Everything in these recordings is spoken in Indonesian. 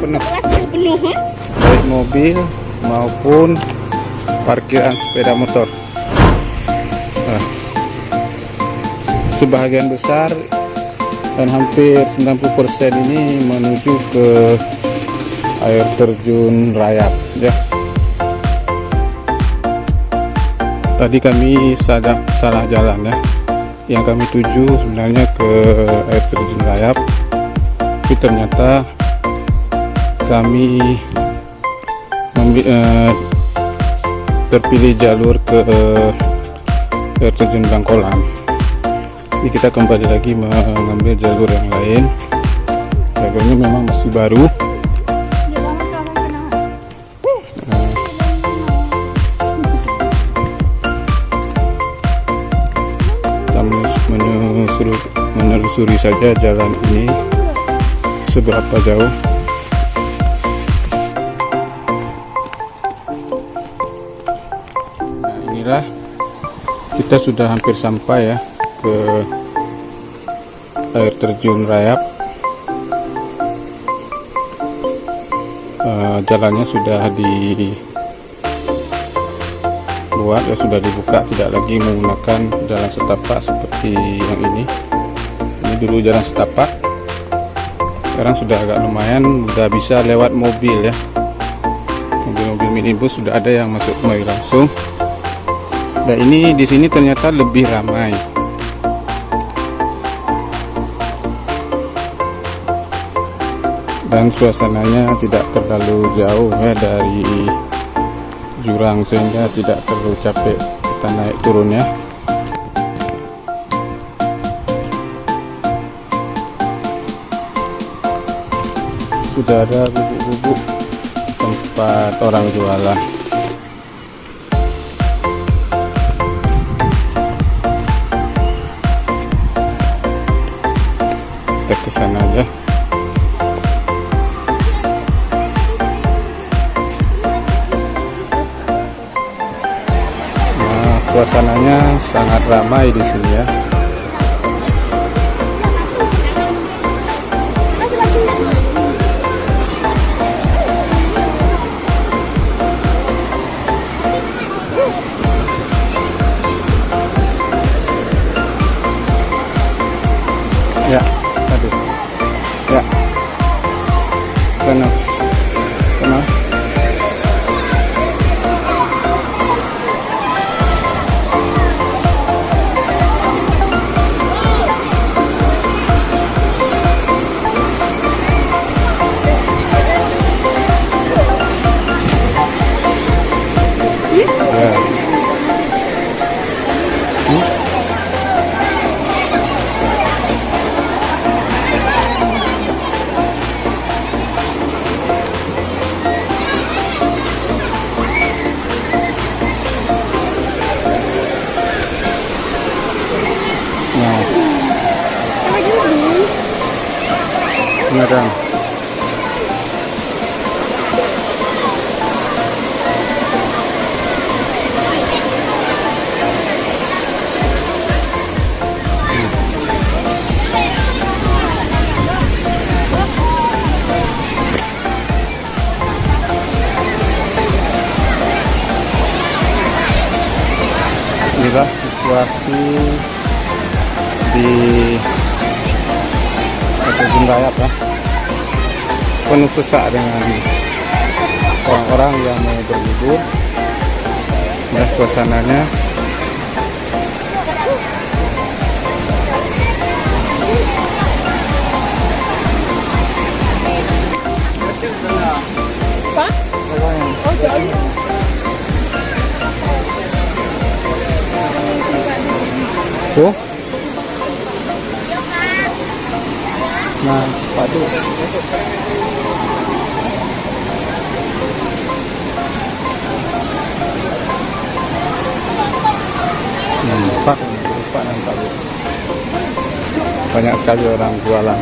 penuh. penuh. Baik mobil maupun parkiran sepeda motor. Nah, sebagian besar dan hampir 90% ini menuju ke air terjun Rayap ya. Tadi kami salah jalan ya. Yang kami tuju sebenarnya ke air terjun Rayap, tapi ternyata kami terpilih jalur ke air terjun Bangkolan. Jadi kita kembali lagi mengambil jalur yang lain. Jalurnya memang masih baru. Kita menelusuri saja jalan ini seberapa jauh. Nah, inilah kita sudah hampir sampai ya ke air terjun Rayap. Jalannya sudah dibuat ya, sudah dibuka, tidak lagi menggunakan jalan setapak seperti yang ini. Ini dulu jalan setapak, sekarang sudah agak lumayan, sudah bisa lewat mobil ya. Mobil-mobil minibus sudah ada yang masuk kembali langsung. Dan ini di sini ternyata lebih ramai. Dan suasananya tidak terlalu jauh ya dari jurang, sehingga tidak terlalu capek kita naik turunnya. Sudah ada bubuk-bubuk tempat orang jualan. Kita ke sana aja. Nah, suasananya sangat ramai di sini ya. Ya, aduh. Ya. Sana. Sana. Ya. Beneran. Inilah situasi di terjun Rayap ya, penuh sesak dengan orang-orang yang mau berlibur. Nah, suasananya tuh. Nah, padu. Pak, lupa nampak. Banyak sekali orang jualan.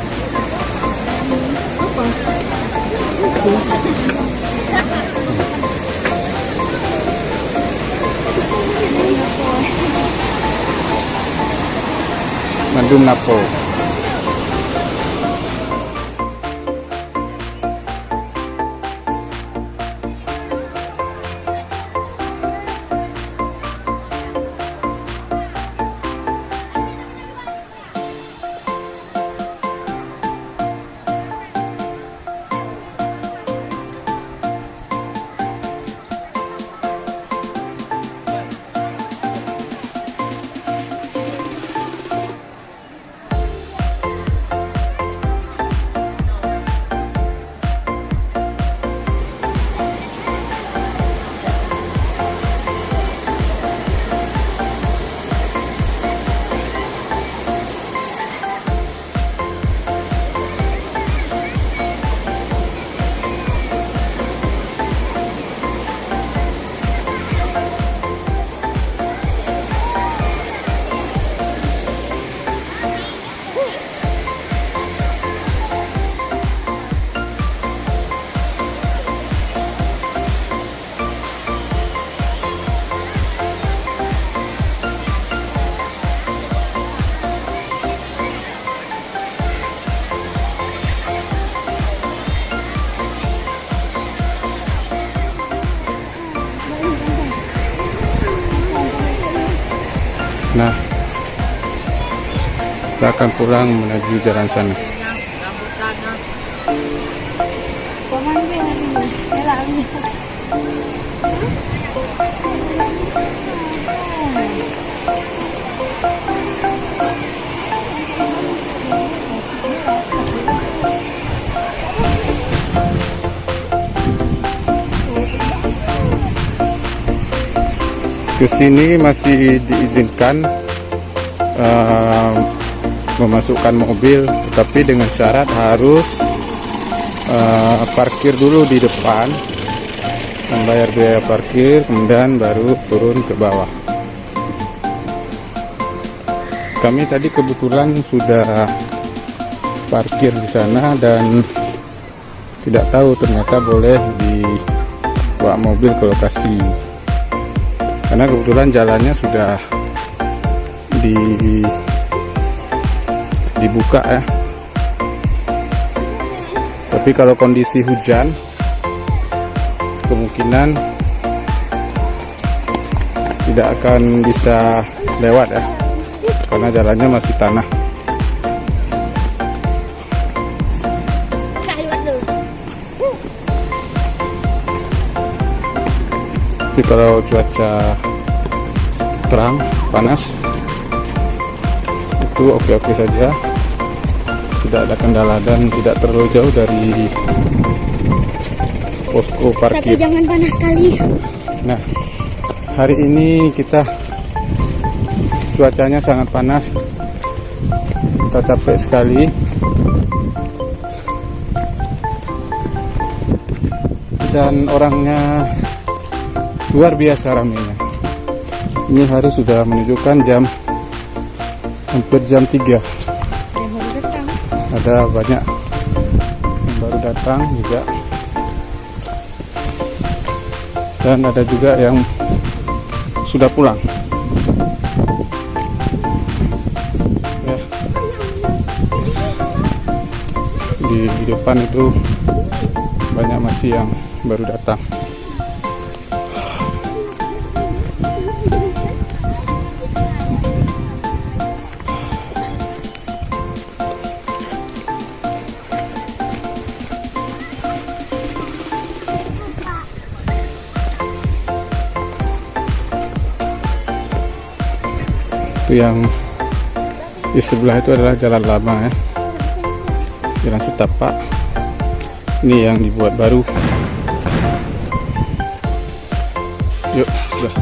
Mandum Napo. Nah, kita akan pulang menuju jalan sana. Kesini masih diizinkan memasukkan mobil, tetapi dengan syarat harus parkir dulu di depan, membayar biaya parkir, kemudian baru turun ke bawah. Kami tadi kebetulan sudah parkir di sana dan tidak tahu ternyata boleh dibawa mobil ke lokasi. Karena kebetulan jalannya sudah dibuka ya. Tapi kalau kondisi hujan, kemungkinan tidak akan bisa lewat ya, karena jalannya masih tanah. Tapi kalau cuaca terang, panas, itu oke-oke saja, tidak ada kendala dan tidak terlalu jauh dari posko parkir. Tapi jangan panas sekali. Nah, hari ini cuacanya sangat panas, kita capek sekali. Dan orangnya luar biasa ramainya. Ini hari sudah menunjukkan hampir jam 3. Ada banyak yang baru datang juga, dan ada juga yang sudah pulang ya. Di depan itu banyak masih yang baru datang. Itu yang di sebelah itu adalah jalan lama ya, jalan setapak. Ini yang dibuat baru. Yuk, sudah.